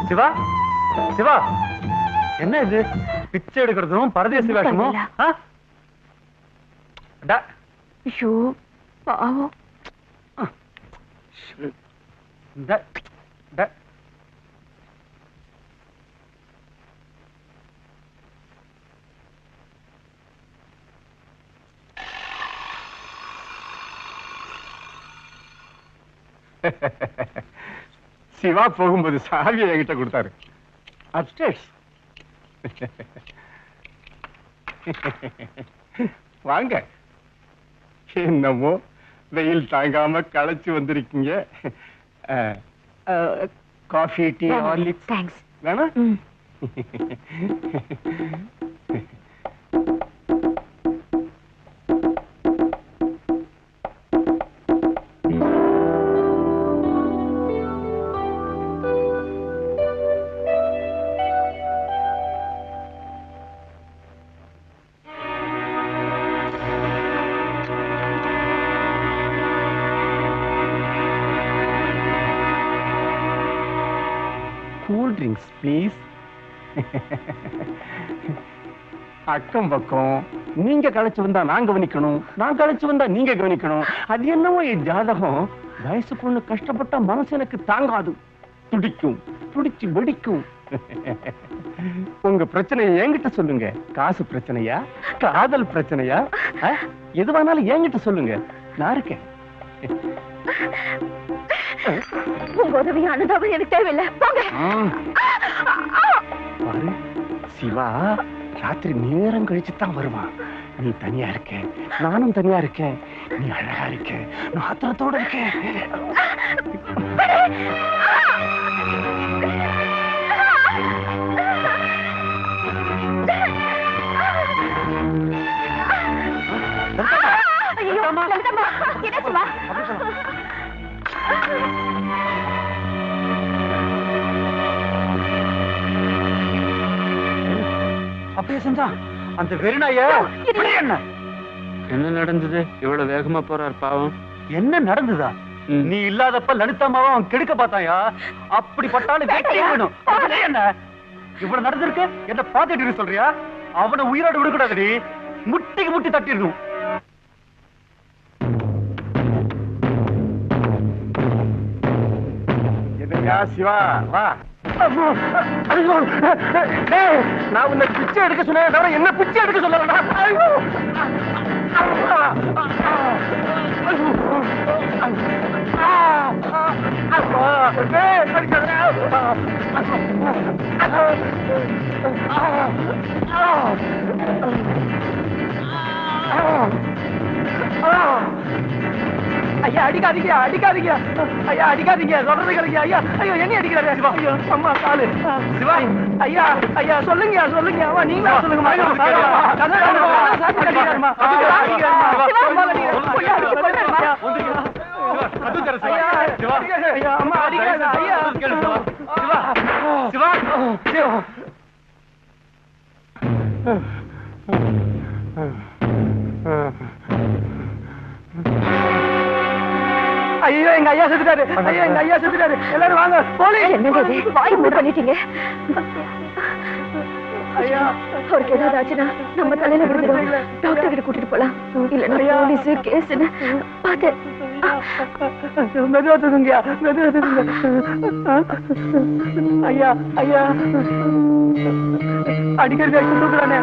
சிவா சிவா, என்ன இது? பிச்சை எடுக்கிறதும் பரதேசி வேஷமும். ஐயோ பாவம். சிவா போகும்போது சாவியை என்கிட்ட கொடுத்தாரு. அப்ஸ்டேர்ஸ். வாங்க. என்னமோ வெயில் தாங்காம களைச்சு வந்திருக்கீங்க. Coffee, tea, Horlicks thanks. வேணா? Cool drinks please. அக்கம் பக்கம் நீங்க களைச்சு வந்தா நான் கவனிக்கணும், நான் களைச்சு வந்தா நீங்க கவனிக்கணும். அது என்னவோ என் ஜாதகம். வயசு பொண்ணு கஷ்டப்பட்டா மனசு எனக்கு தாங்காது, துடிக்கும், துடிச்சு வெடிக்கும். உங்க பிரச்சனையை என்கிட்ட சொல்லுங்க. காசு பிரச்சனையா, காதல் பிரச்சனையா, எதுவானாலும் என்கிட்ட சொல்லுங்க, நான் இருக்கேன். உங்க உதவி அனுதாபம் எனக்கு தேவையில்லை. போங்க. பாரு சிவா, ராத்திரி நேரம் கழிச்சு தான் வருவான். நீ தனியா இருக்க, நானும் தனியா இருக்கேன். நீ அழகா இருக்க, நான் ஆத்திரத்தோட இருக்கேன். அப்படியே செஞ்சா அந்த வெறிநாய. என்ன நடந்தது? இவ்வளவு வேகமா போறார் பாவம். என்ன நடந்ததா? நீ இல்லாதப்ப லலிதாமாவை அவன் கெடுக்க பார்த்தாயா? அப்படிப்பட்டாலும் வேணும். என்ன இவ்வளவு நடந்திருக்கு? என்ன பாத்துட்டு சொல்றியா? அவனை உயிரோடு விடக்கூடாது, முட்டிக்கு முட்டி தட்டிடணும். சிவா வா. நான் உன்னை பிச்சை எடுக்க சொன்னேன் தவிர என்ன பிச்சை எடுக்க சொல்லலடா. ஐயா அடிக்காதீங்க, அடிக்காதீங்க ஐயா, அடிக்காதீங்க. சொல்றது கிடையாது ஐயா. ஐயோ என்ன அடிக்கிறாரு? ஐயோ அம்மா காலு. சிவா ஐயா, ஐயா சொல்லுங்க, சொல்லுங்க. அம்மா நீங்க சொல்லுங்க. அம்மா அடிக்காத ஐயா. சிவா ஐயோ எங்க ஐயா செத்துட்டாரு. ஐயோ எங்க ஐயா செத்துட்டாரு. எல்லாரும் வாங்க. போலீஸ். என்னங்க இது? வாய் மூடி பண்ணிட்டீங்க. ஐயா அவருக்கு ஏதாவது ஆச்சுன்னா நம்ம தலையில விழுந்துடும். டாக்டர் கிட்ட கூட்டிட்டு போலாம். இல்லன்னா போலீஸ் கேஸ்ன்னு பாத்து. மெதுவா தூக்குங்க, மெதுவா தூக்குங்க. ஐயா ஐயா அடிக்கடி தூக்குறானே.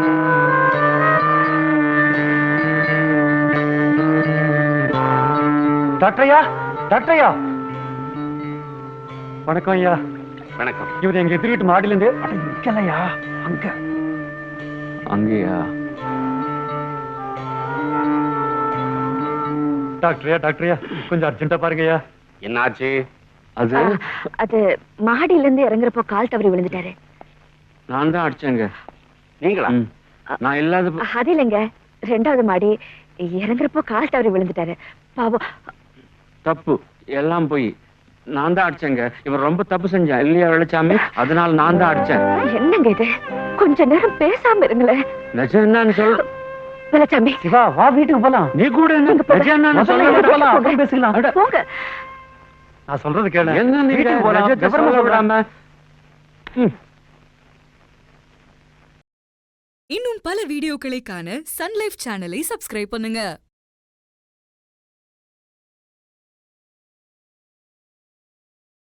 டாக்டரையா, டாக்டரையா. வணக்கம் ஐயா. வணக்கம். இவர் எங்க எதிர்கிட்டு மாடியில இருந்து நிக்கலையா? அங்க அங்கேயா? டாக்டரையா, டாக்டரையா கொஞ்சம் அர்ஜென்ட்டா பாருங்கய்யா. என்னாச்சு? அது அது மாடியில இருந்து இறங்குறப்போ கால் தவறி விழுந்துட்டாரு. நான் தான் அடிச்சேங்க. நீங்களா? நான் இல்லாத. அது இல்லைங்க, 2வது மாடி இறங்குறப்போ கால் தவறி விழுந்துட்டாரு. பாவம். தப்பு எல்லாம் போய் நான் தான் அடிச்சேங்க. இவன் ரொம்ப தப்பு செஞ்சான் இல்லையா வெள்ளச்சாமி? அதனால நான் தான் அடிச்சேன். என்னங்க இது? கொஞ்ச நேரம் பேசாம இருங்களேன். நிஜம் என்னன்னு சொல் வெள்ளச்சாமி. சிவா வா, வீட்டுக்கு போலாம். நீ கூட என்ன நிஜம் என்னன்னு சொல்ல அப்புறம் பேசிக்கலாம். போங்க. நான் சொல்றது கேளு. என்ன நீங்க வீட்டுக்கு போலாம். சொல்ல விடாம இன்னும் பல வீடியோக்களை காண சன் லைஃப் சேனலை சப்ஸ்கிரைப் பண்ணுங்க.